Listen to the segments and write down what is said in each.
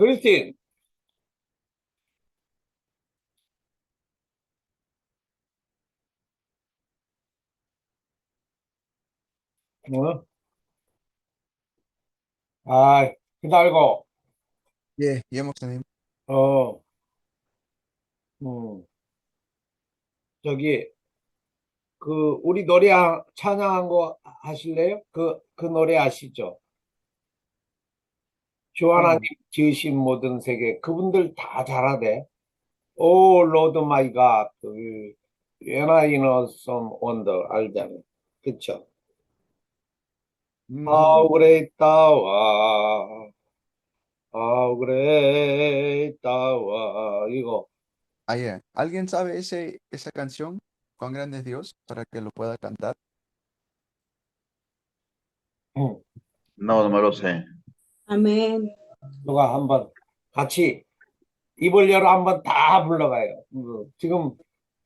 크리스틴. 어? 아, 기다리고. 예, 예, 목사님. 어, 음, 저기, 우리 찬양한 거 하실래요? 그 노래 아시죠? 주 하나님 ¿Cómo? 지으신 모든 세계, 그분들 다 잘하대. 오, 로드 마이 갓. When I know some wonder, 알잖아요. 그쵸? Ujú. How great thou art, how great thou art. 이거. ¿Alguien sabe esa canción? ¿Cuán grande es Dios? Para que lo pueda cantar. 응. No, no me lo sé. Amén. 누가 한번 같이 입을 열어 한번 다 불러봐요. 지금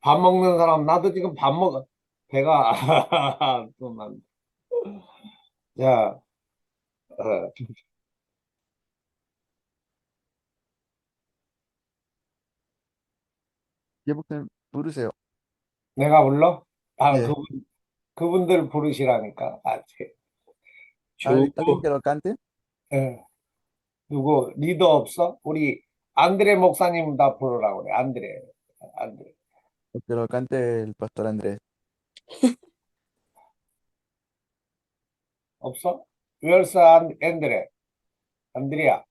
밥 먹는 사람, 나도 지금 밥 먹어. 배가 좀 안. 자, 어, 예, 목사님, 부르세요. 내가 불러? 아, 예. 그분들 부르시라니까. 아, 주, ¿Alguien que lo cante? 예, 누구 리더 없어? 우리 안드레 목사님 다 부르라고 그래. 안드레. O que lo cante el pastor Andrés. 없어? Where's 안드레? 안드레야.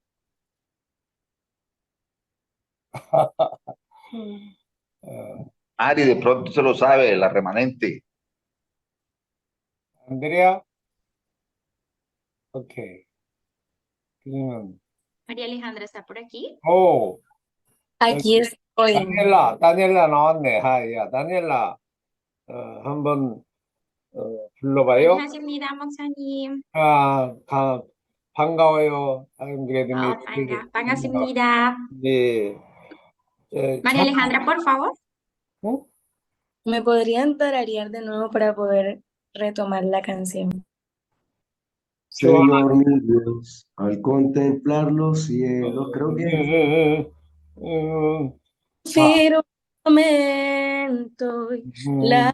어, Ari, de pronto se lo sabe, la remanente. 안드레야? 오케이. 그러면 María Alejandra está por aquí. 오, Aquí estoy. 다니엘라 나왔네. 야, 다니엘라, 한번, 불러봐요. 안녕하십니다, 목사님. 반가워요. 안 그래도 반갑습니다. 네. María Alejandra, por favor. 응? ¿Me podrían tararear de nuevo para poder retomar la canción? Señor mi Dios, al contemplar los cielos, creo que Firmamento la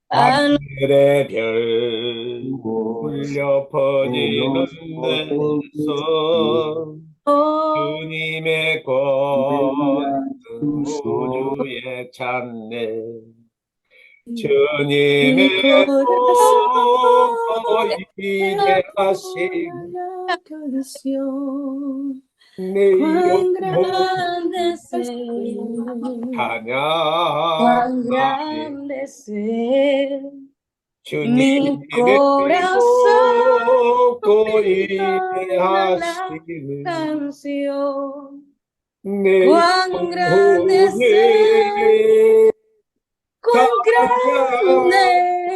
하늘의 별 울려 퍼지는 데서 주님의 권능 우주에 찬네 주님의 이제 하신 내 Cuán grande es 찬양 cuán grande es mi 주님의 corazón 고이게 la 하시는 canción. 내 Cuán grande es cuán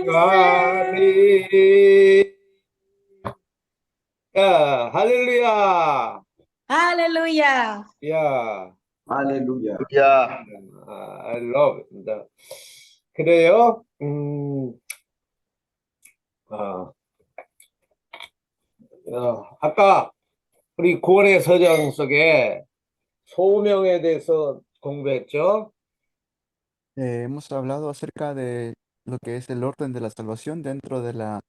grande es. 야, 할렐루야. Aleluya. 야, aleluya. Ya, I love it. 그래요? 아까 우리 구원의 서정 속에 소명에 대해서 공부했죠? Hemos hablado acerca de lo que es el orden de la salvación dentro de la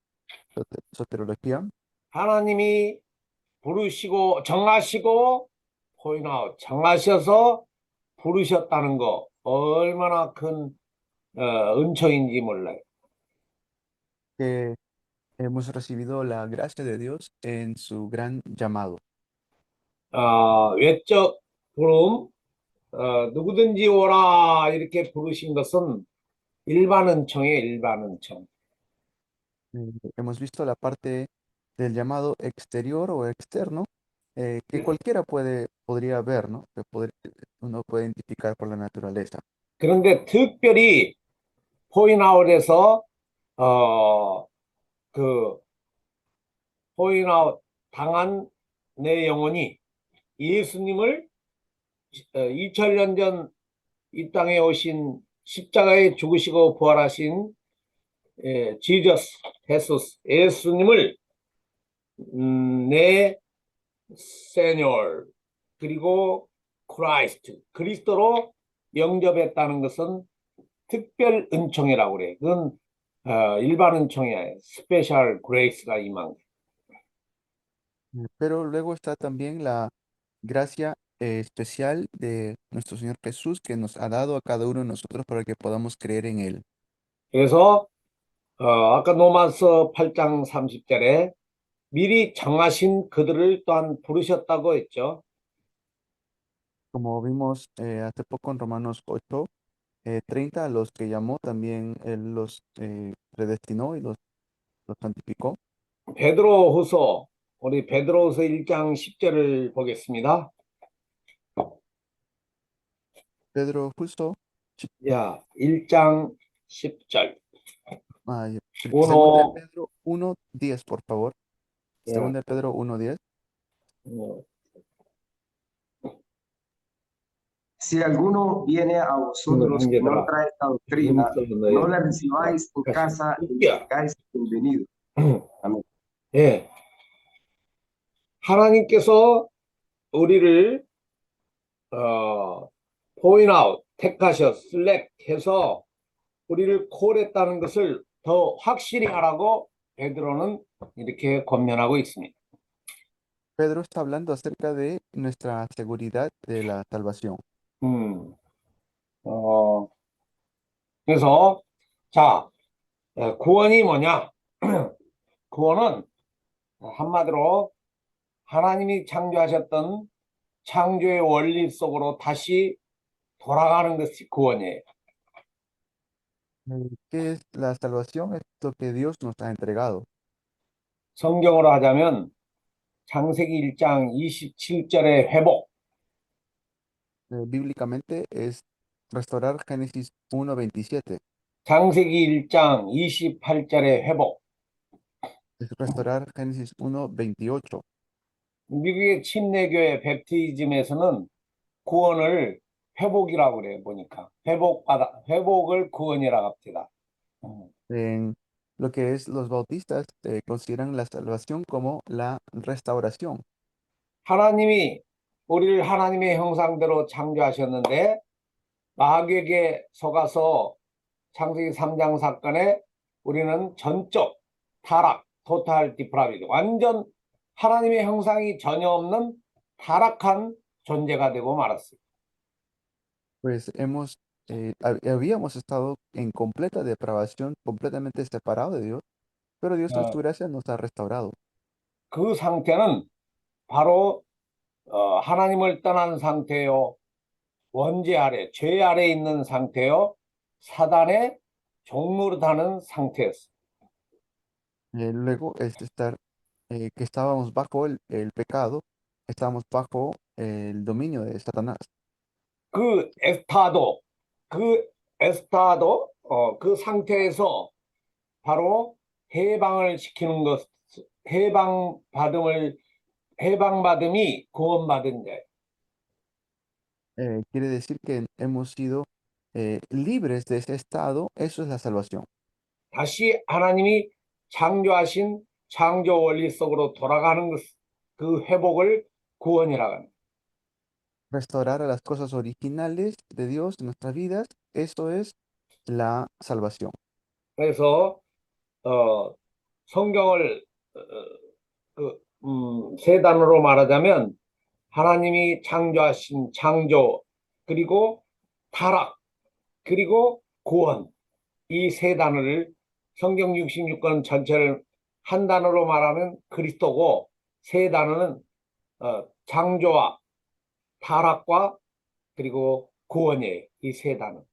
soterología. 하나님이 부르시고 정하시고 포인트아웃 정하셔서 부르셨다는 거 얼마나 큰 은총인지 몰라요. Que hemos recibido la gracia de Dios en su gran llamado. 외적 부름 누구든지 오라 이렇게 부르신 것은 일반 은총이에요. 일반 은총. Hemos visto la parte del llamado exterior o externo que cualquiera podría ver, ¿no? Uno puede identificar por la naturaleza. 그런데 특별히 포인트아웃에서 그 포인트아웃 당한 내 영혼이 예수님을 2000년 전 이 땅에 오신 십자가에 죽으시고 부활하신 지저스, 예수님을 내 세뇨 그리고 크라이스트 그리스도로 영접했다는 것은 특별 은총이라고 그래. 그건 일반 은총이 아니야. 스페셜 그레이스가 임한 거야. Pero luego está también la gracia especial de nuestro Señor Jesús que nos ha dado a cada uno de nosotros para que podamos creer en Él. 그래서 아까 로마서 8장 30절에 미리 정하신 그들을 또한 부르셨다고 했죠. Como vimos hace poco en Romanos 8, 30, a los que llamó también Él los predestinó y los santificó. 베드로후서 우리 베드로후서 1장 10절을 보겠습니다. Pedro justo, 야, 1장 10절. segunda de uno, Pedro 1:10, por favor. 야, Segunda de Pedro 1:10. 어, Si alguno viene a vosotros y no 형제들아, trae esta doctrina, 힘써 no 너희 la recibáis en casa y 야, digáis bienvenido. Amén. 예, 하나님께서 우리를 point out, 택하셔, select 해서 우리를 콜했다는 것을 더 확실히 하라고 베드로는 이렇게 권면하고 있습니다. Pedro está hablando acerca de nuestra seguridad de la salvación. 음, 그래서 자, 구원이 뭐냐? 구원은 한마디로 하나님이 창조하셨던 창조의 원리 속으로 다시 돌아가는 것이 구원이에요. ¿Qué es la salvación? Es lo que Dios nos ha entregado. 성경으로 하자면 창세기 1장 27절의 회복, Bíblicamente es restaurar Génesis 1:27, 창세기 1장 28절의 회복. es restaurar Génesis 1:28. 미국의 침례교회 베프티즘에서는 구원을 회복이라고 그래요, 보니까. 회복을 구원이라고 합니다. En lo que es los bautistas consideran la salvación como la restauración. 하나님이 우리를 하나님의 형상대로 창조하셨는데 마귀에게 속아서 창세기 3장 사건에 우리는 전적 타락, 토탈 디프라비드, 완전 하나님의 형상이 전혀 없는 타락한 존재가 되고 말았어요. Pues habíamos estado en completa depravación, completamente separado de Dios, pero Dios en su gracia nos ha restaurado. 그 상태는 바로 하나님을 떠난 상태요, 원죄 아래, 죄 아래 있는 상태요, 사단의 종노릇하는 상태였어요. Luego es estar que estábamos bajo el pecado, estábamos bajo el dominio de Satanás. 그 에스타도, 그 에스타도 그 상태에서 바로 해방을 시키는 것, 해방받음이 구원받은 자예요. Quiere decir que hemos sido libres de ese estado, eso es la salvación. 다시 하나님이 창조하신 창조 원리 속으로 돌아가는 것, 그 회복을 구원이라고 합니다. Restaurar a las cosas originales de Dios en nuestras vidas, eso es la salvación. 그래서 성경을 세 단어로 말하자면 하나님이 창조하신 창조, 그리고 타락, 그리고 구원, 이 세 단어를 성경 66권 전체를 한 단어로 말하면 그리스도고, 세 단어는 창조와 타락과 그리고 구원이에요. 이 세 단어.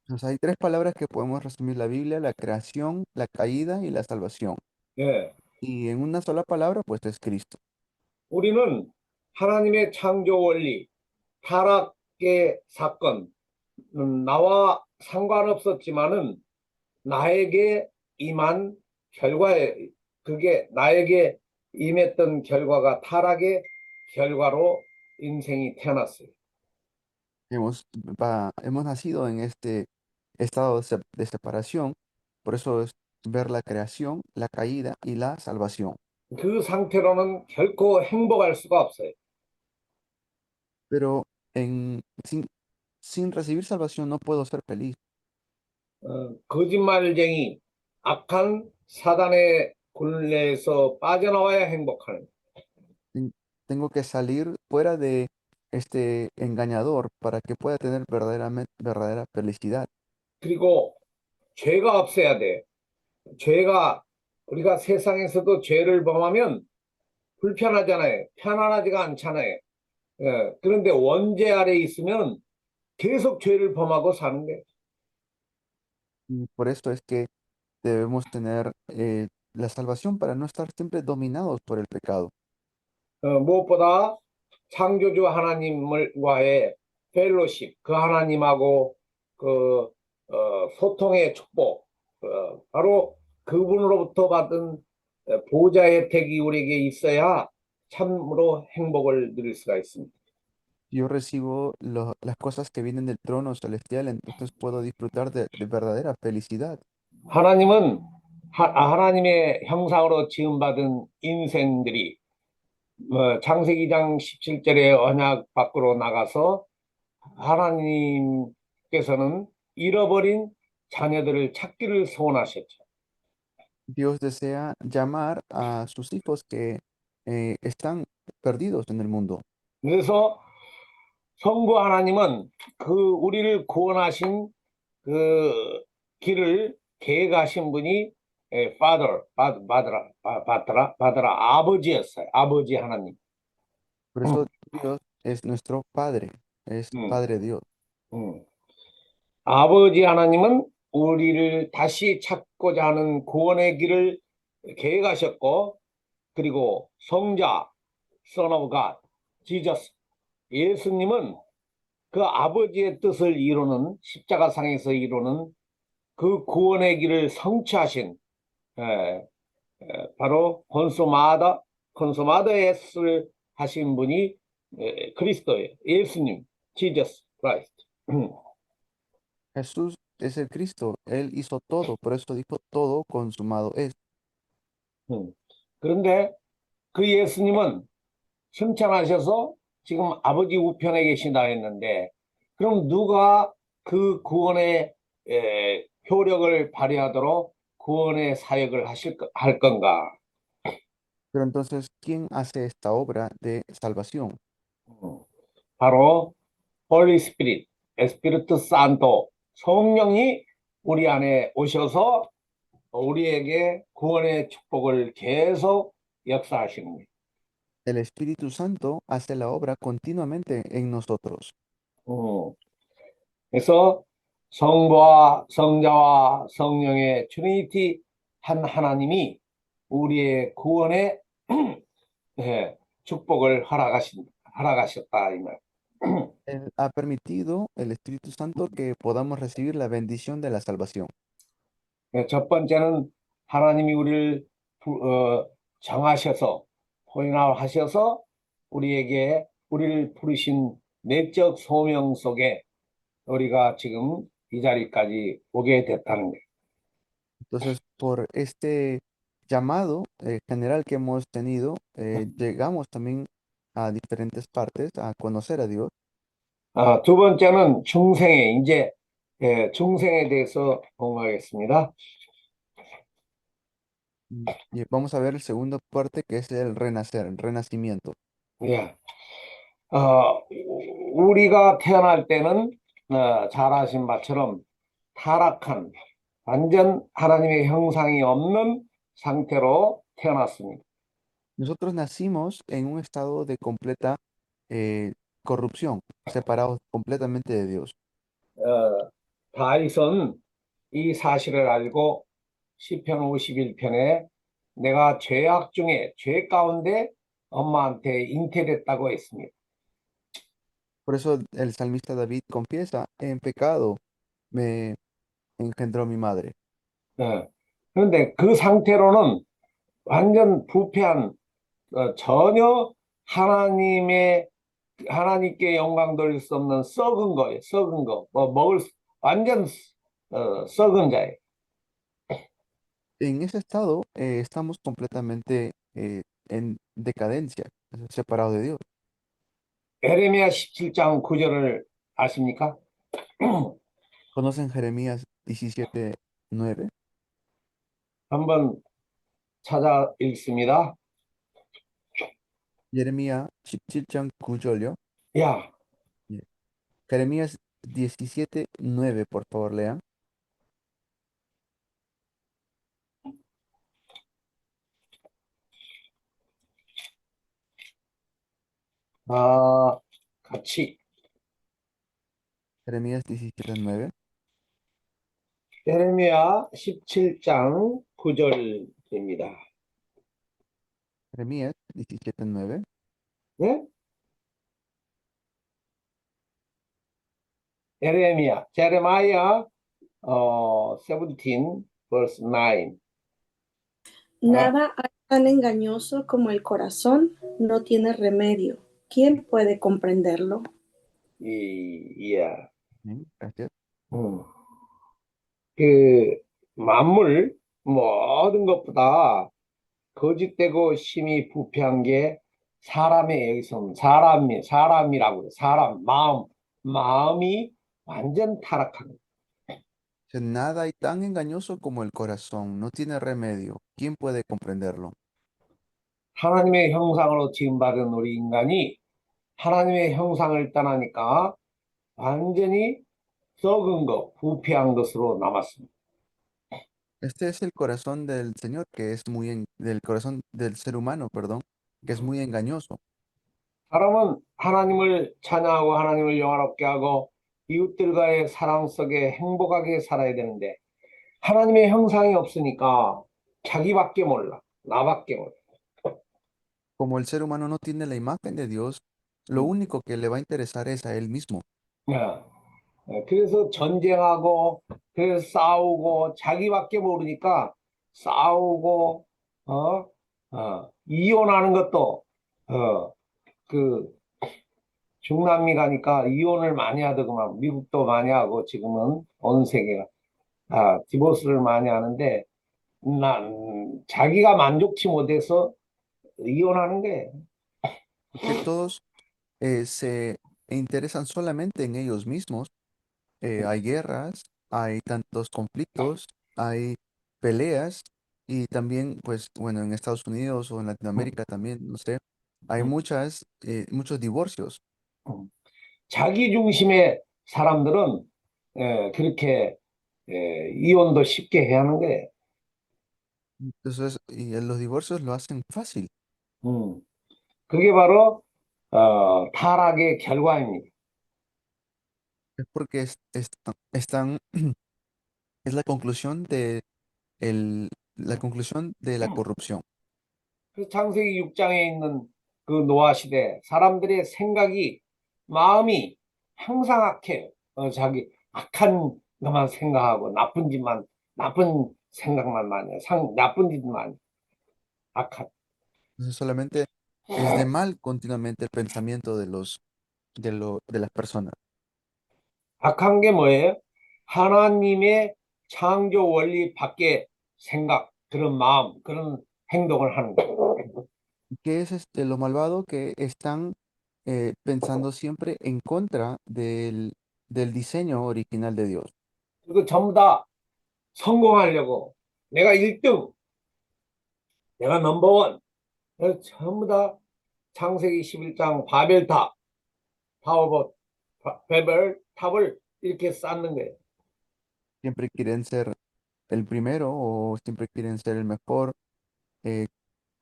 Entonces, hay tres palabras que podemos resumir la Biblia: la creación, la caída y la salvación. 예. Y en una sola palabra, pues es Cristo. 우리는 하나님의 창조 원리, 타락의 사건, 나와 상관없었지만은 나에게 임한 결과에, 그게 나에게 임했던 결과가 타락의 결과로 인생이 태어났어요. Hemos nacido en este estado de separación, por eso es ver la creación, la caída y la salvación. 그 상태로는 결코 행복할 수가 없어요. Pero sin recibir salvación no puedo ser feliz. 거짓말쟁이, 악한 사단의 굴레에서 빠져나와야 행복하는. Tengo que salir fuera de este engañador para que pueda tener verdadera felicidad. 그리고 죄가 없어야 돼. 우리가 세상에서도 죄를 범하면 불편하잖아요. 편안하지가 않잖아요. 그런데 원죄 아래 있으면 계속 죄를 범하고 사는 거예요. Y por eso es que debemos tener la salvación para no estar siempre dominados por el pecado. 무엇보다 창조주 하나님과의 펠로십, 그 하나님하고 소통의 축복, 바로 그분으로부터 받은 보좌 혜택이 우리에게 있어야 참으로 행복을 누릴 수가 있습니다. Yo recibo las cosas que vienen del trono celestial, entonces puedo disfrutar de verdadera felicidad. 하나님의 형상으로 지음받은 인생들이 창세기 2장 17절의 언약 밖으로 나가서 하나님께서는 잃어버린 자녀들을 찾기를 소원하셨죠. Dios desea llamar a sus hijos que están perdidos en el mundo. 그래서 성부 하나님은 우리를 구원하신 그 길을 계획하신 분이 아버지였어요. 아버지 하나님. Por eso Dios es nuestro Padre, es Padre Dios. 아버지 하나님은 우리를 다시 찾고자 하는 구원의 길을 계획하셨고, 그리고 성자, Son of God, Jesus, 예수님은 그 아버지의 뜻을 이루는, 십자가상에서 이루는 그 구원의 길을 성취하신 바로 콘소마더에스를 하신 분이 그리스도예요. 예수님, Jesus Christ. Jesús es el Cristo, Él hizo todo, por eso dijo todo consumado es. 그런데 그 예수님은 승천하셔서 지금 아버지 우편에 계신다 했는데, 그럼 누가 그 구원의 효력을 발휘하도록 구원의 사역을 할 건가? Pero entonces, ¿quién hace esta obra de salvación? 바로 Holy Spirit, 에스피리투 산토, 성령이 우리 안에 오셔서 우리에게 구원의 축복을 계속 역사하시는 거예요. El Espíritu Santo hace la obra continuamente en nosotros. 그래서 성부와 성자와 성령의 트리니티 한 하나님이 우리의 구원의 축복을 허락하셨다 이 말. Él ha permitido el Espíritu Santo que podamos recibir la bendición de la salvación. 첫 번째는 하나님이 우리를 정하셔서 포인하셔서 우리를 부르신 내적 소명 속에 우리가 지금 이 자리까지 오게 됐다는 거예요. Entonces, por este llamado general que hemos tenido, llegamos también a diferentes partes a conocer a Dios. 두 번째는 이제 중생에 대해서 공부하겠습니다. Y vamos a ver el segundo parte que es el renacer, el renacimiento. 예. 우리가 태어날 때는 잘 아신 바처럼 타락한 완전 하나님의 형상이 없는 상태로 태어났습니다. Nosotros nacimos en un estado de completa corrupción, separados completamente de Dios. 다윗은 이 사실을 알고 시편 51편에 내가 죄 가운데 엄마한테 잉태됐다고 했습니다. Por eso el salmista David confiesa, en pecado me engendró mi madre. 그런데 그 상태로는 완전 부패한 전혀 하나님께 영광 돌릴 수 없는 썩은 거예요. 썩은 거. 완전 썩은 자예요. En ese estado estamos completamente en decadencia, separado de Dios. 에레미야 17장 9절을 아십니까? ¿Conocen Jeremías 17:9? 한번 찾아 읽습니다. Jeremías 17장 9절요. 야, Jeremías 17:9, por favor, lean. 같이 Jeremías 17:9. 에레미야 17장 9절입니다. Jeremías 17:9. 네? 에레미야, 제레마야 17 verse 9. Nada hay tan engañoso como el corazón, no tiene remedio. ¿Quién puede comprenderlo? 예. Gracias. 그 만물 모든 것보다 거짓되고 심히 부패한 게 사람의 여기서 사람이라고 그래. 사람 마음이 완전 타락한 거예요. Nada hay tan engañoso como el corazón, no tiene remedio. ¿Quién puede comprenderlo? 하나님의 형상으로 지음받은 우리 인간이 하나님의 형상을 떠나니까 완전히 썩은 것, 부패한 것으로 남았습니다. Este es el corazón del Señor, que es del corazón del ser humano, perdón, que es muy engañoso. 사람은 하나님을 찬양하고 하나님을 영화롭게 하고 이웃들과의 사랑 속에 행복하게 살아야 되는데 하나님의 형상이 없으니까 자기밖에 몰라. 나밖에 몰라. Como el ser humano no tiene la imagen de Dios, lo único que le va a interesar es a él mismo. 그래서 전쟁하고 그래서 싸우고 자기밖에 모르니까 싸우고 이혼하는 것도 그 중남미 가니까 이혼을 많이 하더구만. 미국도 많이 하고 지금은 온 세계가 디보스를 많이 하는데 자기가 만족치 못해서 이혼하는 거예요. Que todos se interesan solamente en ellos mismos. Hay guerras, hay tantos conflictos, hay peleas y también, pues, bueno, en Estados Unidos o en Latinoamérica también, no sé, hay muchos divorcios. 자기 중심의 사람들은 그렇게 이혼도 쉽게 해야 하는 거예요. Entonces, los divorcios lo hacen fácil. 그게 바로 타락의 결과입니다. Es porque es la conclusión la conclusión de la corrupción. 그 창세기 6장에 있는 그 노아 시대 사람들의 생각이 마음이 항상 악해요. 자기 악한 것만 생각하고 나쁜 생각만 많이 해요. 나쁜 짓만 악한. Entonces solamente es de mal continuamente el pensamiento de las personas. 악한 게 뭐예요? 하나님의 창조 원리 밖에 생각, 그런 마음, 그런 행동을 하는 거예요. ¿Qué es lo malvado? Que están pensando siempre en contra del diseño original de Dios. 그리고 전부 다 성공하려고 내가 1등, 내가 넘버원, 전부 다 창세기 11장 바벨탑, 바벨탑을 이렇게 쌓는 거예요. Siempre quieren ser el primero o siempre quieren ser el mejor,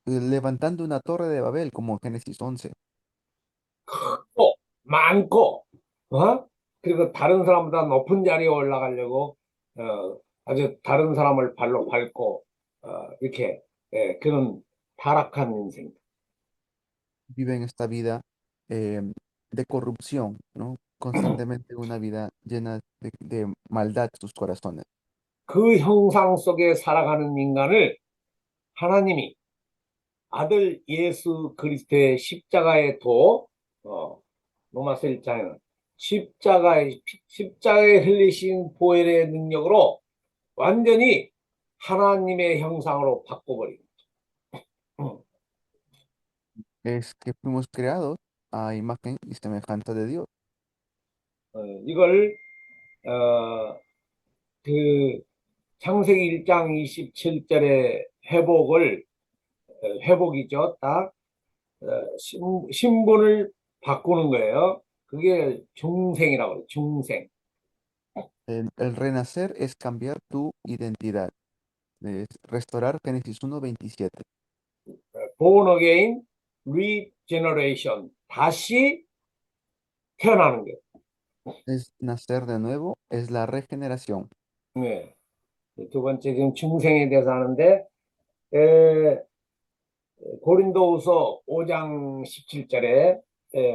levantando una torre de Babel como Génesis 11. 또 많고, 그리고 다른 사람보다 높은 자리에 올라가려고 아주 다른 사람을 발로 밟고 이렇게 그런 타락한 인생. Viven esta vida de corrupción, ¿no? Constantemente una vida llena de maldad sus corazones. 그 형상 속에 살아가는 인간을 하나님이 아들 예수 그리스도의 십자가의 로마서 1장에는 십자가에 흘리신 보혈의 능력으로 완전히 하나님의 형상으로 바꿔버린 거죠. es que fuimos creados a imagen y semejanza de Dios. 이걸 그 창세기 1장 27절의 회복을 회복이죠. 딱 신분을 바꾸는 거예요. 그게 중생이라고 해요. 중생. El renacer es cambiar tu identidad. Es restaurar Génesis 1:27. Born again, regeneration. 다시 태어나는 거예요. Es nacer de nuevo, es la regeneración. 네. 두 번째 지금 중생에 대해서 하는데 고린도후서 5장 17절에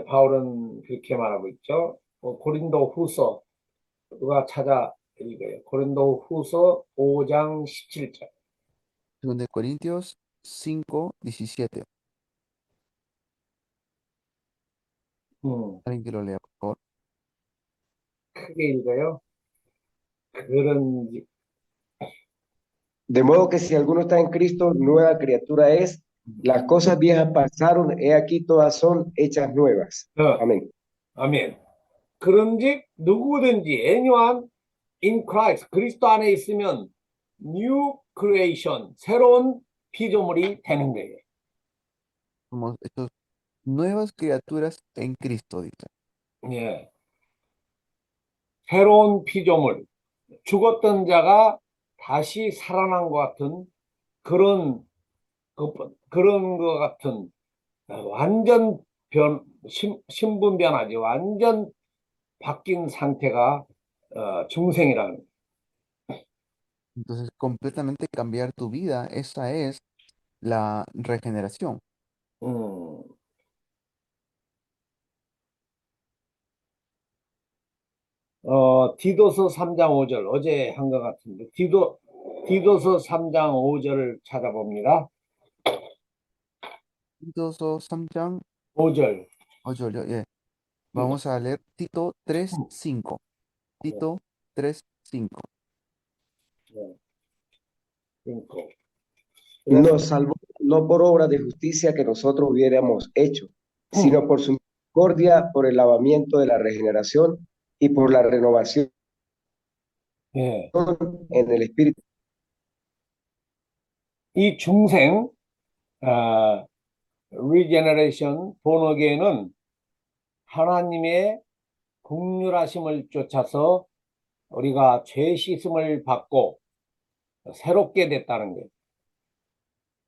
바울은 그렇게 말하고 있죠. 고린도후서 누가 찾아 읽어요. 고린도후서 5장 17절. 2 Corintios 5:17. Alguien que lo lea, por favor. 크게 읽어요. 그런 De modo que si alguno está en Cristo, nueva criatura es. Las cosas viejas pasaron, he aquí todas son hechas nuevas. Amén. 아멘. 그런즉 누구든지 anyone in Christ 그리스도 안에 있으면 new creation 새로운 피조물이 되는 거예요. Somos hechos nuevas criaturas en Cristo, dice. 예. 새로운 피조물, 죽었던 자가 다시 살아난 것 같은 그런 것 같은 완전 신분 변화지 완전 바뀐 상태가 중생이라는. Entonces, completamente cambiar tu vida, esa es la regeneración. 디도서 3장 5절 어제 한 것 같은데 디도서 3장 5절을 찾아봅니다. Tito 3장 5절. 5절, 예. Vamos a leer Tito 3:5. Tito 3:5. Y nos salvó no por obra de justicia que nosotros hubiéramos hecho, sino por su misericordia, por el lavamiento de la regeneración y por la renovación 예. en el Espíritu. 이 중생 regeneration born again은 하나님의 긍휼하심을 쫓아서 우리가 죄 씻음을 받고 새롭게 됐다는 거예요.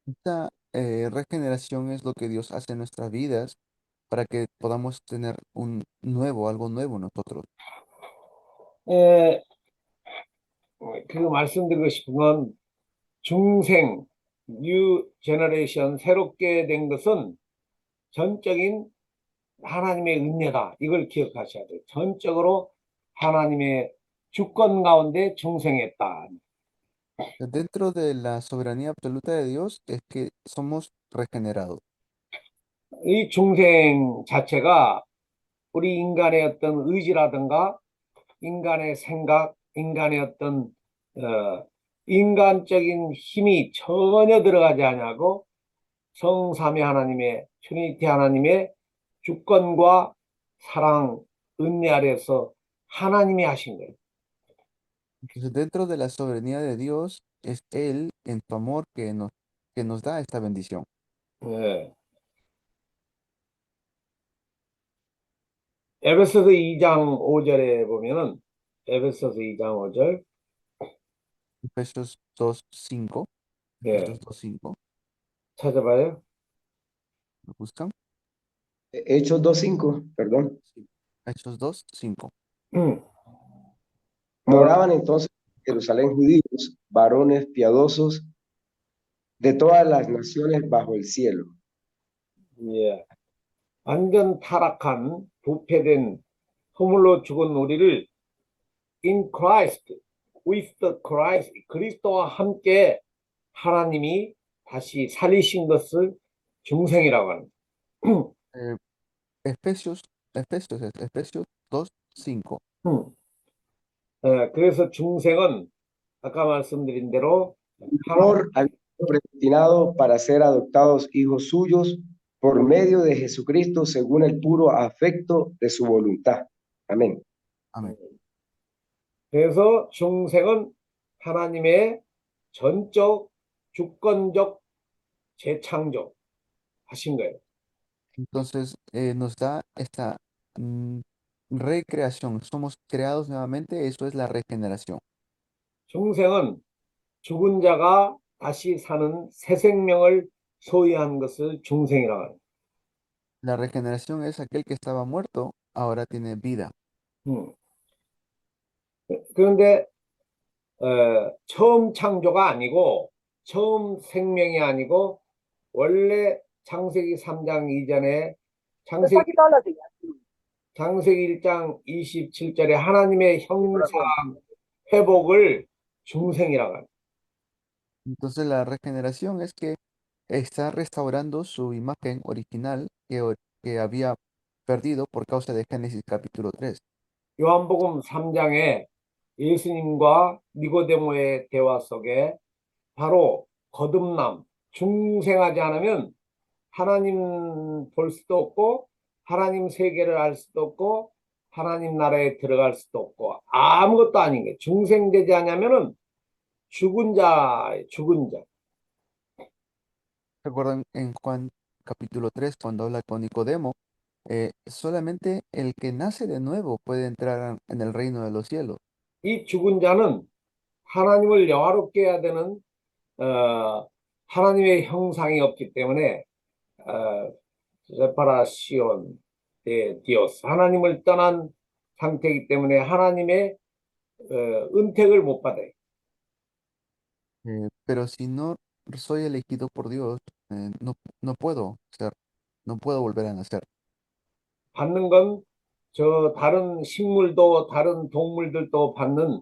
Esta regeneración es lo que Dios hace en nuestras vidas para que podamos tener algo nuevo nosotros. 그 말씀드리고 싶은 건 중생, new generation, 새롭게 된 것은 전적인 하나님의 은혜다. 이걸 기억하셔야 돼요. 전적으로 하나님의 주권 가운데 중생했다. Dentro de la soberanía absoluta de Dios es que somos regenerados. 이 중생 자체가 우리 인간의 어떤 의지라든가 인간의 생각, 인간의 어떤 인간적인 힘이 전혀 들어가지 않냐고 성삼위 하나님의 트리니티 하나님의 주권과 사랑, 은혜 아래서 하나님이 하신 거예요. Entonces, dentro de la soberanía de Dios es Él en su amor que nos da esta bendición. 네. 에베소서 2장 5절에 보면은 에베소서 2장 5절 Efesios 2:5. 네. Efesios 2:5. 찾아봐요. ¿Lo buscan? Hechos 2:5, perdón. Hechos 2:5. Moraban entonces en Jerusalén judíos, varones piadosos de todas las naciones bajo el cielo. 예. 완전 타락한 부패된 허물로 죽은 우리를 in Christ, with the Christ, 그리스도와 함께 하나님이 다시 살리신 것을 중생이라고 합니다. Efesios 2:5. 그래서 중생은 아까 말씀드린 대로 Por haber sido predestinado para ser adoptados hijos suyos por medio de Jesucristo según el puro afecto de su voluntad. Amén. Amén. 그래서 중생은 하나님의 전적 주권적 재창조 하신 거예요. Entonces nos da esta mm, recreación. Somos creados nuevamente. Eso es la regeneración. 중생은 죽은 자가 다시 사는 새 생명을 소유한 것을 중생이라고 합니다. La regeneración es aquel que estaba muerto, ahora tiene vida. 음. 그런데 처음 창조가 아니고 처음 생명이 아니고 원래 창세기 3장 이전에 창세기 1장 27절에 하나님의 형상 회복을 중생이라고 합니다. Entonces la regeneración es que está restaurando su imagen original que había perdido por causa de Génesis capítulo 3. 요한복음 3장에 예수님과 니고데모의 대화 속에 바로 거듭남, 중생하지 않으면 하나님 볼 수도 없고 하나님 세계를 알 수도 없고 하나님 나라에 들어갈 수도 없고 아무것도 아닌 거예요. 중생되지 않으면은 죽은 자. ¿Recuerdan en Juan capítulo 3 cuando habla con Nicodemo? Solamente el que nace de nuevo puede entrar en el reino de los cielos. 이 죽은 자는 하나님을 영화롭게 해야 되는 하나님의 형상이 없기 때문에 세파라시온 데 디오스 하나님을 떠난 상태이기 때문에 하나님의 은택을 못 받아요. Pero si no soy elegido por Dios, no puedo ser, no puedo volver a nacer. 받는 건 저 다른 식물도 다른 동물들도 받는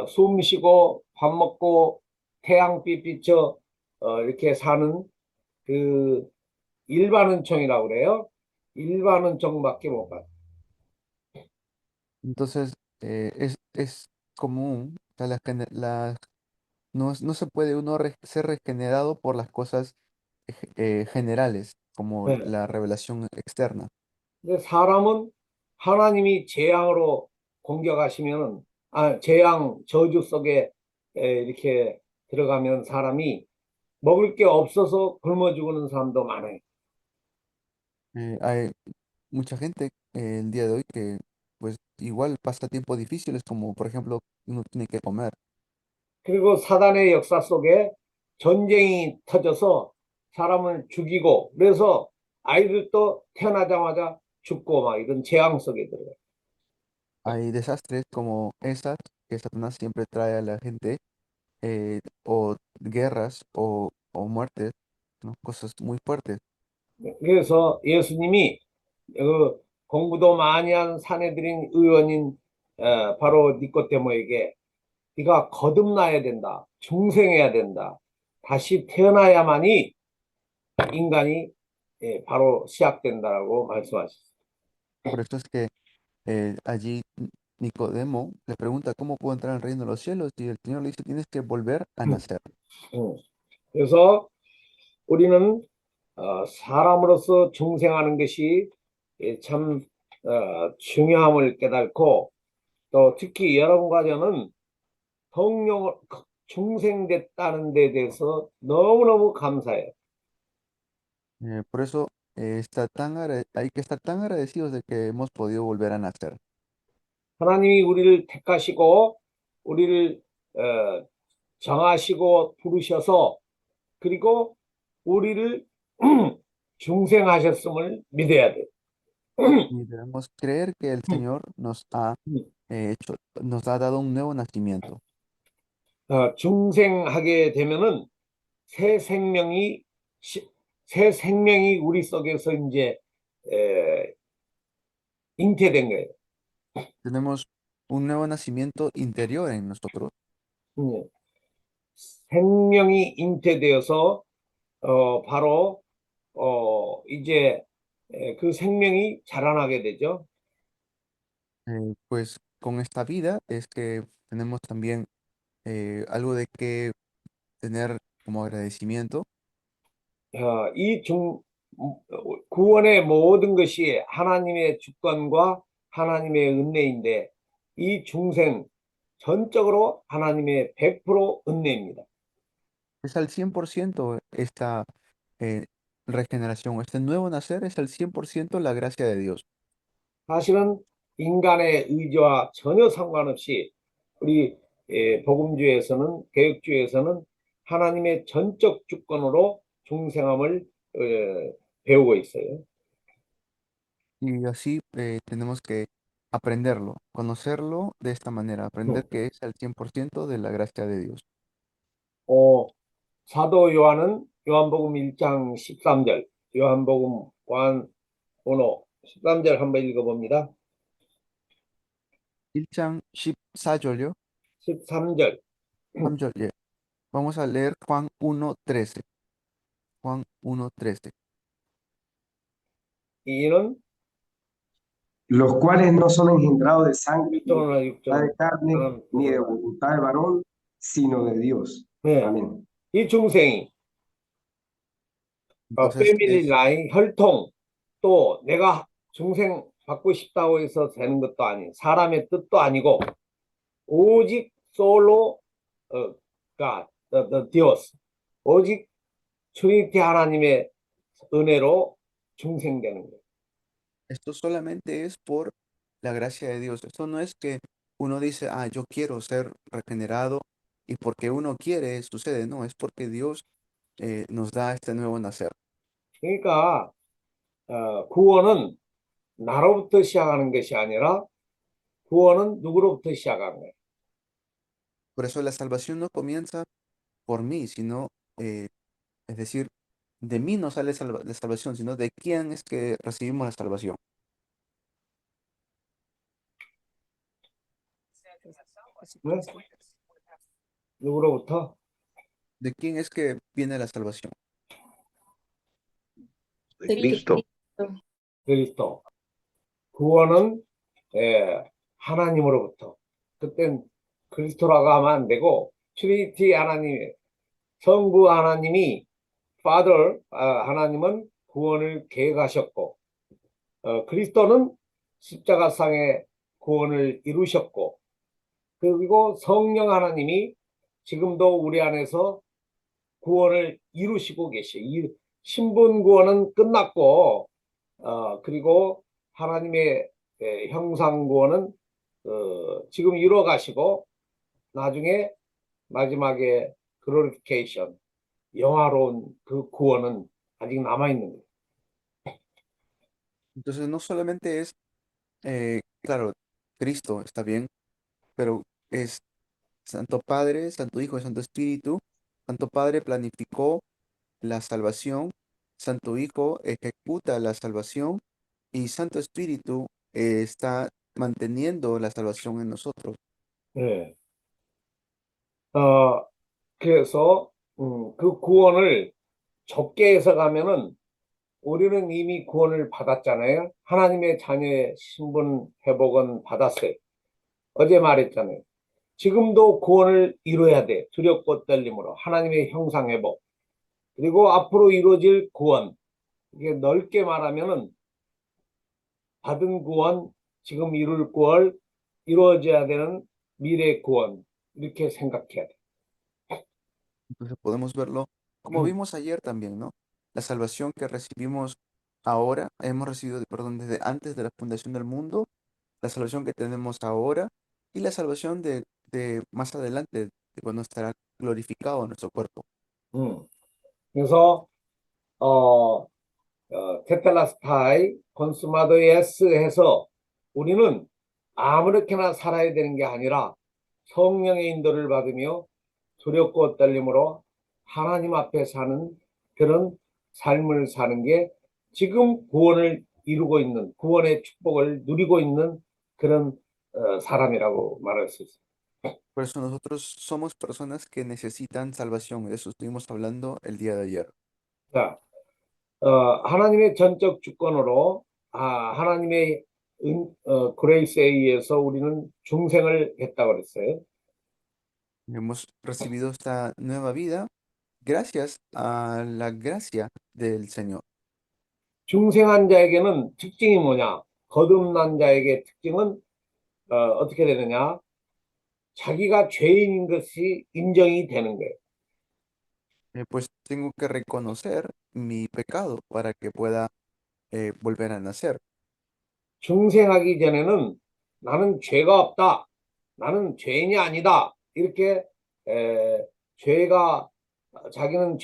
숨 쉬고 밥 먹고 태양빛 비춰 이렇게 사는 그 일반은총이라고 그래요. 일반은총밖에 못 받아요. Entonces, es común, o sea, no se puede uno ser regenerado por las cosas generales, como 네. la revelación externa. 근데 사람은 하나님이 재앙으로 공격하시면은 재앙 저주 속에 이렇게 들어가면 사람이 먹을 게 없어서 굶어 죽는 사람도 많아요. Hay mucha gente el día de hoy que pues igual pasa tiempos difíciles como por ejemplo uno tiene que comer. 그리고 사단의 역사 속에 전쟁이 터져서 사람을 죽이고 그래서 아이들도 태어나자마자 죽고 막 이런 재앙 속에 들어가요. Hay desastres como esas que Satanás siempre trae a la gente, o guerras o muertes, ¿no? Cosas muy fuertes. 그래서 예수님이 공부도 많이 한 사내들인 의원인 바로 니꼬데모에게 네가 거듭나야 된다. 중생해야 된다. 다시 태어나야만이 인간이 바로 시작된다라고 말씀하셨어요. Por eso es que allí Nicodemo le pregunta cómo puedo entrar al reino de los cielos y el Señor le dice tienes que volver a nacer. 그래서 우리는 사람으로서 중생하는 것이 참 중요함을 깨닫고 또 특히 여러분 가정은 성령 중생됐다는 데 대해서 너무너무 감사해요. Por eso hay que estar tan agradecidos de que hemos podido volver a nacer. 하나님이 우리를 택하시고 우리를 정하시고 부르셔서 그리고 우리를 중생하셨음을 믿어야 돼요. Y debemos creer que el Señor nos ha dado un nuevo nacimiento. 중생하게 되면은 새 생명이 새 생명이 우리 속에서 이제 잉태된 거예요. Tenemos un nuevo nacimiento interior en nosotros. 생명이 잉태되어서 바로 이제 그 생명이 자라나게 되죠. Pues con esta vida es que tenemos también algo de que tener como agradecimiento. 이 구원의 모든 것이 하나님의 주권과 하나님의 은혜인데 이 중생 전적으로 하나님의 100% 은혜입니다. Es al 100% esta regeneración, este nuevo nacer es al 100% la gracia de Dios. 사실은 인간의 의지와 전혀 상관없이 우리 복음주에서는 개혁주에서는 하나님의 전적 주권으로 중생함을 배우고 있어요. Y así tenemos que aprenderlo, conocerlo de esta manera, aprender que es al 100% de la gracia de Dios. 사도 요한은 요한복음 1장 13절, 요한복음 13절 한번 읽어봅니다. 1장 14절요. 13절. 3절, 예. Vamos a leer Juan 1:13. Juan 1:13. 이는 los cuales no son engendrados de sangre, ni de 6절이나 voluntad de 6절. carne, ni de voluntad de varón, sino de Dios. 네. Amén. 이 중생이 Entonces, 패밀리 라인, 혈통, 또 내가 중생 받고 싶다고 해서 되는 것도 아닌 사람의 뜻도 아니고 오직 솔로 God, the Dios, 오직 트리니티 하나님의 은혜로 중생되는 거예요. esto solamente es por la gracia de Dios. Esto no es que uno dice, ah, yo quiero ser regenerado y porque uno quiere sucede. No, es porque Dios nos da este nuevo nacer. 그러니까 구원은 나로부터 시작하는 것이 아니라 구원은 누구로부터 시작하는 거예요? Por eso la salvación no comienza por mí, sino, es decir, de mí no sale la salvación, sino de quién es que recibimos la salvación. 네? 누구로부터? ¿De quién es que viene la salvación? De Cristo. 그리스도. 구원은 하나님으로부터. 그땐 그리스도라고 하면 안 되고 트리니티 하나님, 성부 하나님이 Father, 하나님은 구원을 계획하셨고 그리스도는 십자가상의 구원을 이루셨고 그리고 성령 하나님이 지금도 우리 안에서 구원을 이루시고 계셔요. 이 신분 구원은 끝났고 그리고 하나님의 형상 구원은 지금 이루어 가시고 나중에 마지막에 글로리피케이션 영화로운 그 구원은 아직 남아 있는 거예요. Entonces no solamente es, claro, Cristo está bien, pero es Santo Padre, Santo Hijo y Santo Espíritu. Santo Padre planificó la salvación, Santo Hijo ejecuta la salvación y Santo Espíritu está manteniendo la salvación en nosotros. 네. 그래서 그 구원을 좁게 해석하면은 우리는 이미 구원을 받았잖아요. 하나님의 자녀의 신분 회복은 받았어요. 어제 말했잖아요. 지금도 구원을 이루어야 돼. 두렵고 떨림으로 하나님의 형상 회복. 그리고 앞으로 이루어질 구원. 이게 넓게 말하면은 받은 구원, 지금 이룰 구원, 이루어져야 되는 미래 구원. 이렇게 생각해야 돼. Entonces podemos verlo como vimos ayer también, ¿no? La salvación que recibimos ahora, hemos recibido, perdón, desde antes de la fundación del mundo, la salvación que tenemos ahora y la salvación de más adelante, de cuando estará glorificado nuestro cuerpo. 그래서 테텔라스타이 콘수마도 예스 해서 우리는 아무렇게나 살아야 되는 게 아니라 성령의 인도를 받으며 두렵고 떨림으로 하나님 앞에 사는 그런 삶을 사는 게 지금 구원을 이루고 있는 구원의 축복을 누리고 있는 그런 사람이라고 말할 수 있어요. Por eso nosotros somos personas que necesitan salvación. De eso estuvimos hablando el día de ayer. 자, 하나님의 전적 주권으로 하나님의 그레이스에 의해서 우리는 중생을 했다고 그랬어요. Hemos recibido esta nueva vida gracias a la gracia del Señor. 중생한 자에게는 특징이 뭐냐? 거듭난 자에게 특징은 어떻게 되느냐? 자기가 죄인인 것이 인정이 되는 거예요. Pues tengo que reconocer mi pecado para que pueda volver a nacer. 중생하기 전에는 나는 죄가 없다. 나는 죄인이 아니다. 이렇게 죄가 자기는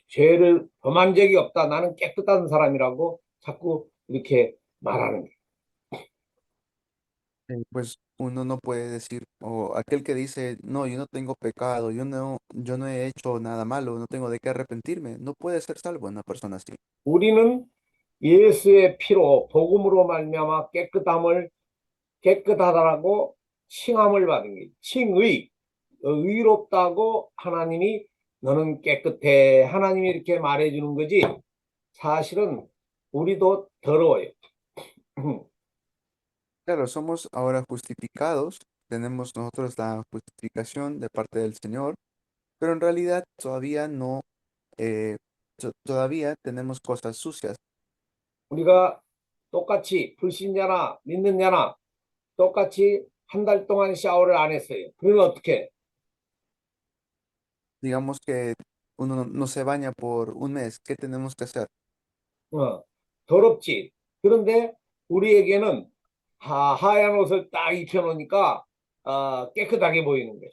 죄를 범한 적이 없다. 나는 깨끗한 사람이라고 자꾸 이렇게 말하는 거예요. Pues uno no puede decir, o aquel que dice, no, yo no tengo pecado, yo no he hecho nada malo, no tengo de qué arrepentirme, no puede ser salvo una persona así. 우리는 예수의 피로 복음으로 말미암아 깨끗하다라고 칭함을 받은 거예요. 칭의, 의롭다고 하나님이 너는 깨끗해. 하나님이 이렇게 말해주는 거지. 사실은 우리도 더러워요. Claro, somos ahora justificados, tenemos nosotros la justificación de parte del Señor, pero en realidad todavía no, todavía tenemos cosas sucias. 우리가 똑같이 불신자나 믿는 자나 똑같이 한 달 동안 샤워를 안 했어요. 그러면 어떻게? Digamos que uno no se baña por un mes, ¿qué tenemos que hacer? 더럽지. 그런데 우리에게는 하얀 옷을 딱 입혀놓으니까 깨끗하게 보이는 거예요.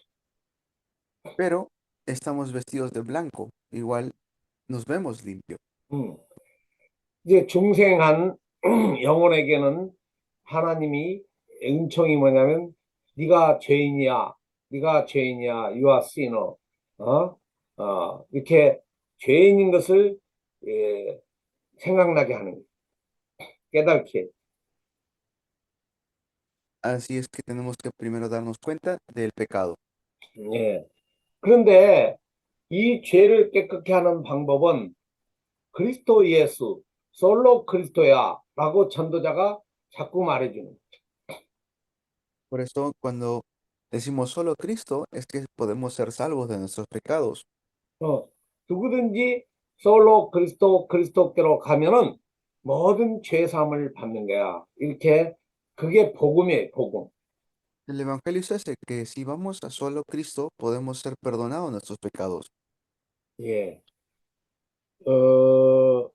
Pero estamos vestidos de blanco, igual nos vemos limpios. 이제 중생한 영혼에게는 하나님이 은총이 뭐냐면 네가 죄인이야. 네가 죄인이야. You are sinner. 이렇게 죄인인 것을 생각나게 하는 거예요. 깨닫게. Así es que tenemos que primero darnos cuenta del pecado. 예. 그런데 이 죄를 깨끗게 하는 방법은 그리스도 예수, 솔로 그리스도야 라고 전도자가 자꾸 말해주는 거예요. Por eso cuando decimos solo Cristo es que podemos ser salvos de nuestros pecados. 누구든지 솔로 그리스도께로 가면은 모든 죄 사함을 받는 거야. 이렇게 그게 복음이에요, 복음. El Evangelio es ese, que si vamos a solo Cristo podemos ser perdonados nuestros pecados. 예. 어,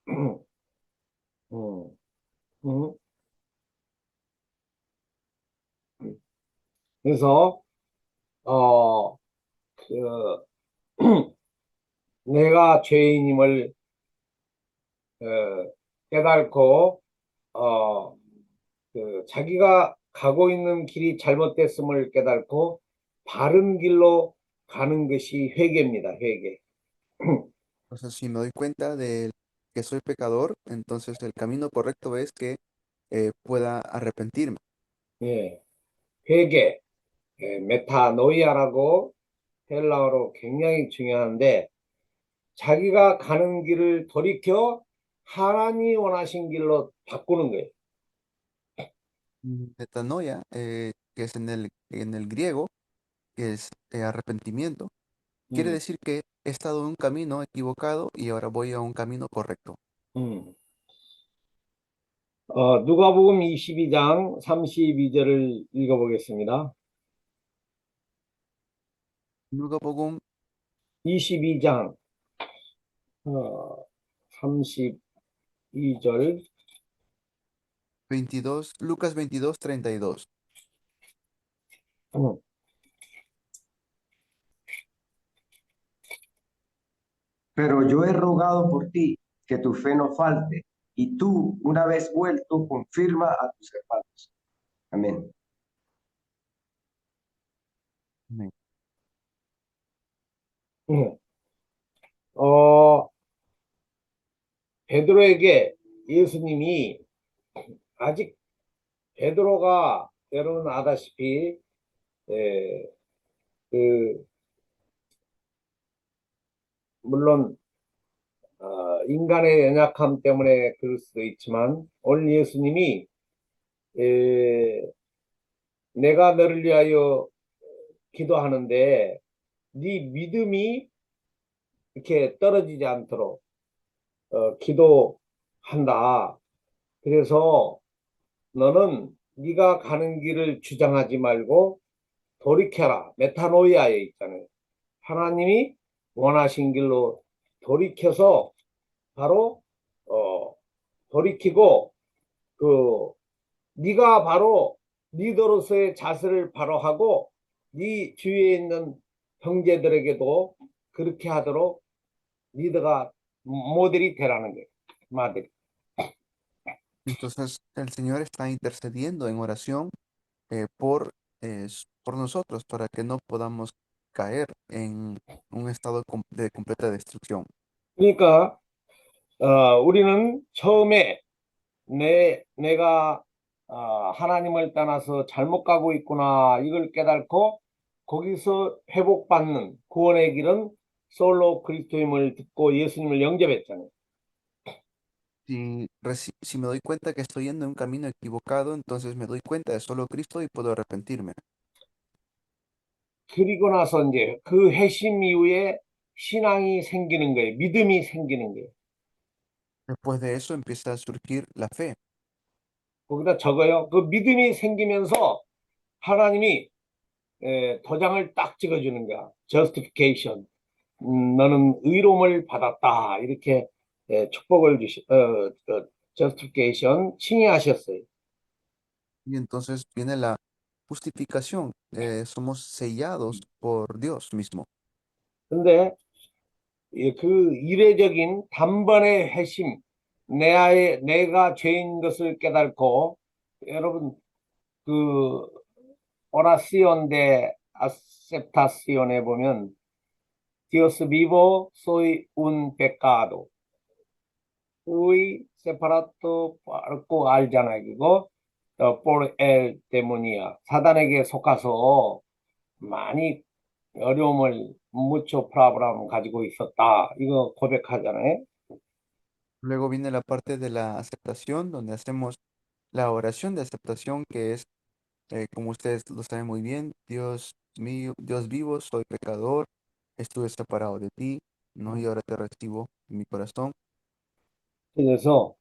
음, 음. 그래서 그, 내가 죄인임을 깨닫고 자기가 가고 있는 길이 잘못됐음을 깨닫고 바른 길로 가는 것이 회개입니다. 회개. Entonces, si me doy cuenta de que soy pecador, entonces el camino correcto es que pueda arrepentirme. 예, 회개, 메타노이아라고 헬라어로 굉장히 중요한데 자기가 가는 길을 돌이켜 하나님이 원하신 길로 바꾸는 거예요. Metanoia, que es en el griego, que es arrepentimiento, quiere 음, decir que he estado en un camino equivocado y ahora voy a un camino correcto. 음. 누가복음 22장 32절을 읽어보겠습니다. Nugabogun 22장 32절 22, Lucas 22, 32. Pero yo he rogado por ti que tu fe no falte, y tú, una vez vuelto, confirma a tus hermanos. Amén. Amén. 베드로에게 예수님이 아직 베드로가 여러분 아다시피 물론 인간의 연약함 때문에 그럴 수도 있지만 오늘 예수님이 내가 너를 위하여 기도하는데 네 믿음이 이렇게 떨어지지 않도록 한다. 그래서 너는 네가 가는 길을 주장하지 말고 돌이켜라. 메타노이아에 있잖아요. 하나님이 원하신 길로 돌이켜서 바로 돌이키고 그 네가 바로 리더로서의 자세를 바로 하고 네 주위에 있는 형제들에게도 그렇게 하도록 리더가 모델이 되라는 거예요. 마들이. Entonces, el Señor está intercediendo en oración por nosotros para que no podamos caer en un estado de completa destrucción. 그러니까 우리는 처음에 내가 하나님을 떠나서 잘못 가고 있구나 이걸 깨닫고 거기서 회복받는 구원의 길은 솔로 그리스도임을 듣고 예수님을 영접했잖아요. Si me doy cuenta que estoy yendo en un camino equivocado, entonces me doy cuenta de solo Cristo y puedo arrepentirme. 그리고 나서 이제 그 회심 이후에 신앙이 생기는 거예요. 믿음이 생기는 거예요. Después de eso empieza a surgir la fe. 거기다 적어요. 그 믿음이 생기면서 하나님이 도장을 딱 찍어주는 거야. justification. 너는 의로움을 받았다. 이렇게 축복을 justification 칭의하셨어요. Y entonces viene la justificación. Somos sellados por Dios mismo. 근데 그 이례적인 단번의 회심, 내가 죄인 것을 깨닫고 여러분 그 오라시온 데 아셉타시온에 보면 Dios vivo soy un pecado. Fui separado 꼭 알잖아요. 그거 por el demonía. 사단에게 속아서 많이 어려움을 mucho problem 가지고 있었다. 이거 고백하잖아요. Luego viene la parte de la aceptación, donde hacemos la oración de aceptación, que es, como ustedes lo saben muy bien, Dios mío, Dios vivo, soy pecador, estuve separado de ti, ¿no? Y ahora te recibo en mi corazón. 그래서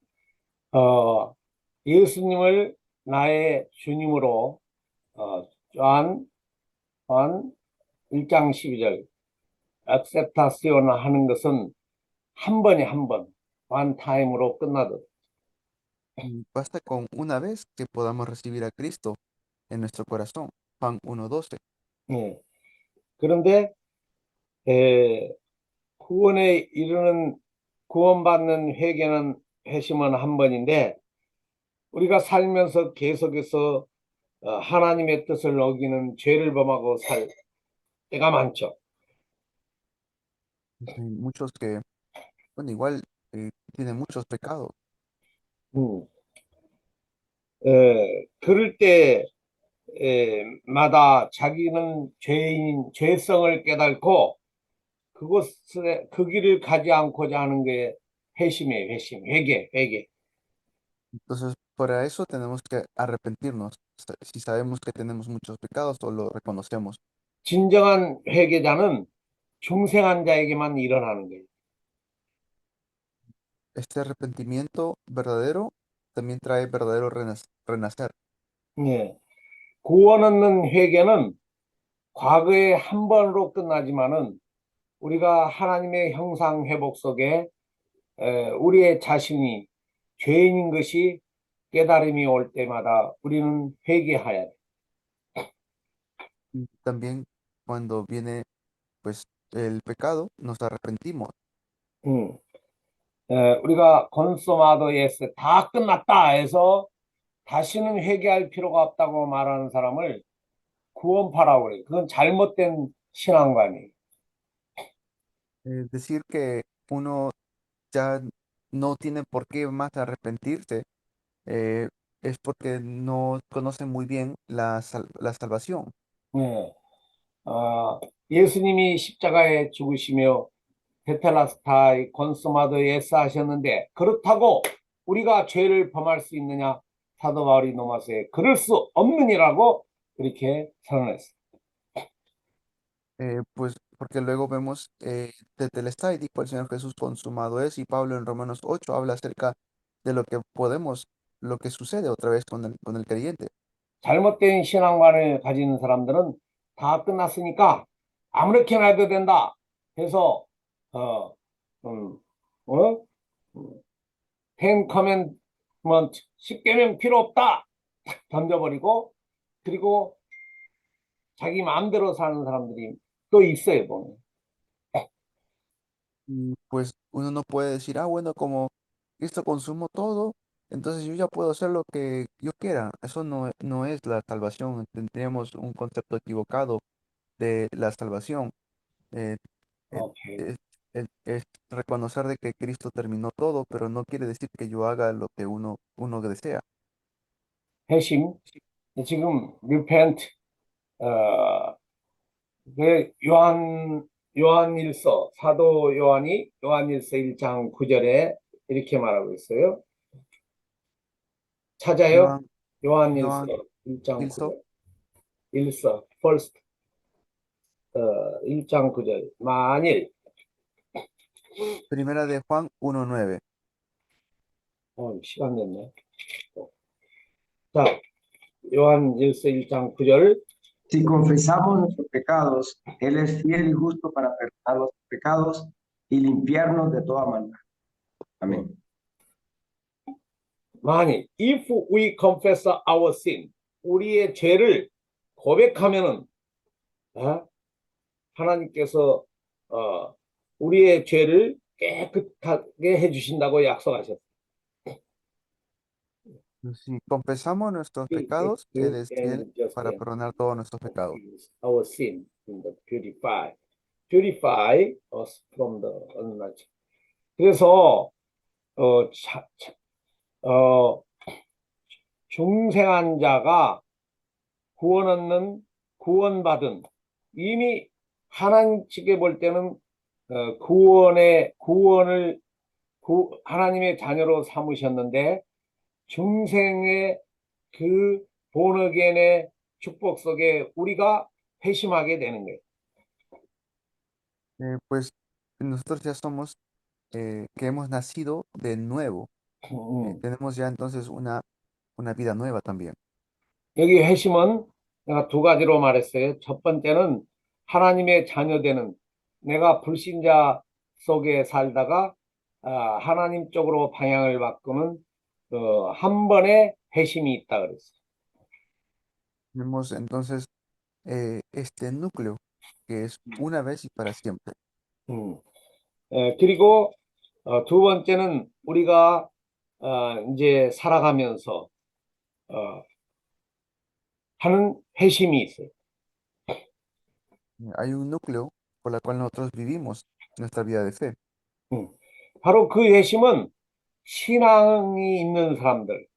예수님을 나의 주님으로 요한 1장 12절 acceptation 하는 것은 한 번에 한 번, one time으로 끝나듯. Y basta con una vez que podamos recibir a Cristo en nuestro corazón. Juan 1:12. 예. 그런데 구원에 이르는 구원받는 회개는 회심은 한 번인데 우리가 살면서 계속해서 하나님의 뜻을 어기는 죄를 범하고 살 때가 많죠. Hay muchos que, bueno, igual tienen muchos pecados. 음. 그럴 때 마다 자기는 죄성을 깨닫고 그 길을 가지 않고자 하는 게 회심이에요, 회심, 회개. Entonces, para eso tenemos que arrepentirnos. Si sabemos que tenemos muchos pecados o lo reconocemos. 진정한 회개자는 중생한 자에게만 일어나는 거예요. Este arrepentimiento verdadero también trae verdadero renacer. 예. 구원 얻는 회개는 과거에 한 번으로 끝나지만은 우리가 하나님의 형상 회복 속에 우리의 자신이 죄인인 것이 깨달음이 올 때마다 우리는 회개해야 돼. Y también cuando viene pues el pecado, nos arrepentimos. 우리가 건소마도 예스 다 끝났다 해서 다시는 회개할 필요가 없다고 말하는 사람을 구원파라고 그래요. 그건 잘못된 신앙관이에요. Decir que uno ya no tiene por qué más arrepentirse eh, es porque no conoce muy bien la salvación. 예. 예수님이 십자가에 죽으시며 테텔라스타이 건소마도 예스 하셨는데 그렇다고 우리가 죄를 범할 수 있느냐? 사도 바울이 로마서에 그럴 수 없느니라고 그렇게 선언했어요. Pues porque luego vemos desde el estádico el Señor Jesús consumado es, y Pablo en Romanos 8 habla acerca de lo que sucede otra vez con el creyente. 잘못된 신앙관을 가진 사람들은 다 끝났으니까 아무렇게나 해도 된다 해서 어? 텐 커맨먼트 10계명 필요 없다 탁 던져버리고 그리고 자기 마음대로 사는 사람들이 또 있어요 보면. Y pues uno no puede decir, ah, bueno, como Cristo consumó todo, entonces yo ya puedo hacer lo que yo quiera. Eso no es la salvación. Tendríamos un concepto equivocado de la salvación. Eh, eh, 오케이. es reconocer de que Cristo terminó todo, pero no quiere decir que yo haga lo que uno desea. 회심 지금 repent 그 요한일서 사도 요한이 요한일서 1장 9절에 이렇게 말하고 있어요. 찾아요? Juan, 요한일서 Juan 1장 Ilso, 9절. 일서 first 1장 9절. 만일 primera de Juan 1:9. 시간 됐네. 자, 요한일서 1장 9절. Si confesamos nuestros pecados, Él es fiel y justo para perdonar nuestros pecados y limpiarnos de toda maldad. Amén. 만일 if we confess our sin 우리의 죄를 고백하면은 하나님께서 우리의 죄를 깨끗하게 해주신다고 약속하셨어요. Si confesamos nuestros pecados, Él es fiel para perdonar todos nuestros pecados. Our sin in the purify us from the unrighteous. 그래서 중생한 자가 구원받은 이미 하나님 측에 볼 때는 구원을 하나님의 자녀로 삼으셨는데 중생의 그 본어겐의 축복 속에 우리가 회심하게 되는 거예요. Pues nosotros ya somos, que hemos nacido de nuevo. Tenemos ya entonces una vida nueva también. 여기 회심은 내가 두 가지로 말했어요. 첫 번째는 하나님의 자녀되는 내가 불신자 속에 살다가 하나님 쪽으로 방향을 바꾸는 한 번의 회심이 있다 그랬어요. Tenemos entonces este núcleo que es una vez y para siempre. 그리고 두 번째는 우리가 이제 살아가면서 하는 회심이 있어요. Hay un núcleo por la cual nosotros vivimos nuestra vida de fe. 바로 그 회심은 신앙이 있는 사람들,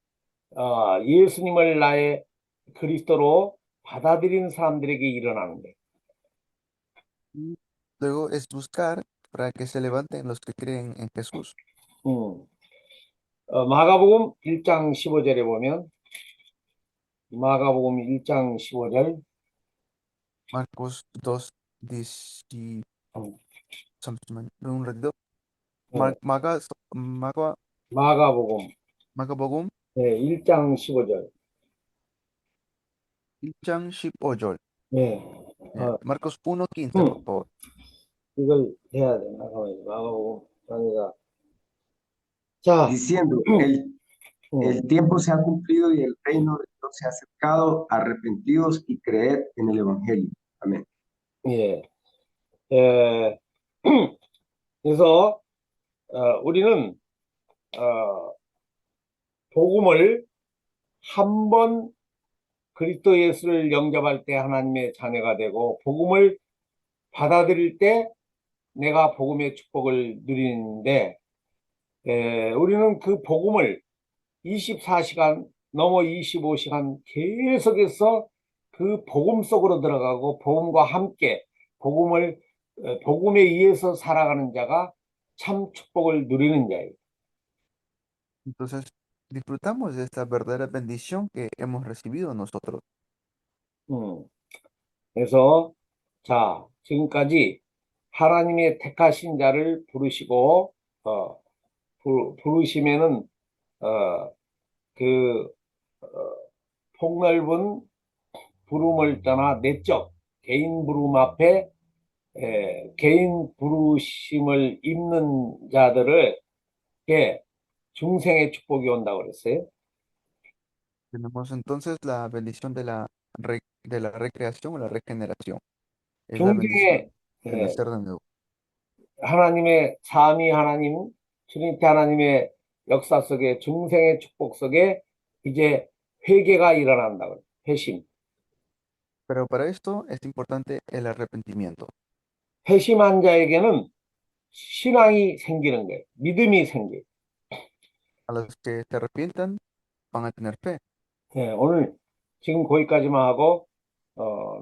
예수님을 나의 그리스도로 받아들이는 사람들에게 일어나는 거예요. Luego es buscar para que se levanten los que creen en Jesús. 마가복음 1장 15절에 보면 마가복음 1장 15절 Marcos 2:10. Un ratito. 마가복음 Magabogum, 1장 15절. 1장 15절. 네. Marcos 1:15, por favor. 이걸 해야 되나? 마가복음 강의가 자, Diciendo, el tiempo se ha cumplido y el reino de Dios se ha acercado, arrepentidos y creed en el Evangelio. Amén. 예. 그래서 우리는 복음을 한 번 그리스도 예수를 영접할 때 하나님의 자녀가 되고 복음을 받아들일 때 내가 복음의 축복을 누리는데 우리는 그 복음을 24시간 넘어 25시간 계속해서 그 복음 속으로 들어가고 복음과 함께 복음에 의해서 살아가는 자가 참 축복을 누리는 자예요. Entonces, disfrutamos de esta verdadera bendición que hemos recibido nosotros. 그래서 자, 지금까지 하나님의 택하신 자를 부르시고 부르시면은 어, 그 어, 폭넓은 부름을 떠나 내적 개인 부름 앞에 개인 부르심을 입는 자들에게 중생의 축복이 온다고 그랬어요. Tenemos entonces la bendición de la recreación o la regeneración. Es la bendición 중생의 de nacer de nuevo. 하나님의 삼위 하나님, 트리니티 하나님의 역사 속에 중생의 축복 속에 이제 회개가 일어난다 그래요. 회심. Pero para esto es importante el arrepentimiento. 회심한 자에게는 신앙이 생기는 거예요. 믿음이 생겨요. A los que se arrepientan van a tener fe. 오늘 지금 거기까지만 하고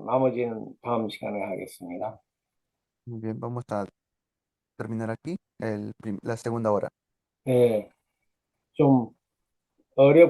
나머지는 다음 시간에 하겠습니다. Muy bien, vamos a terminar aquí la segunda hora. 좀 어렵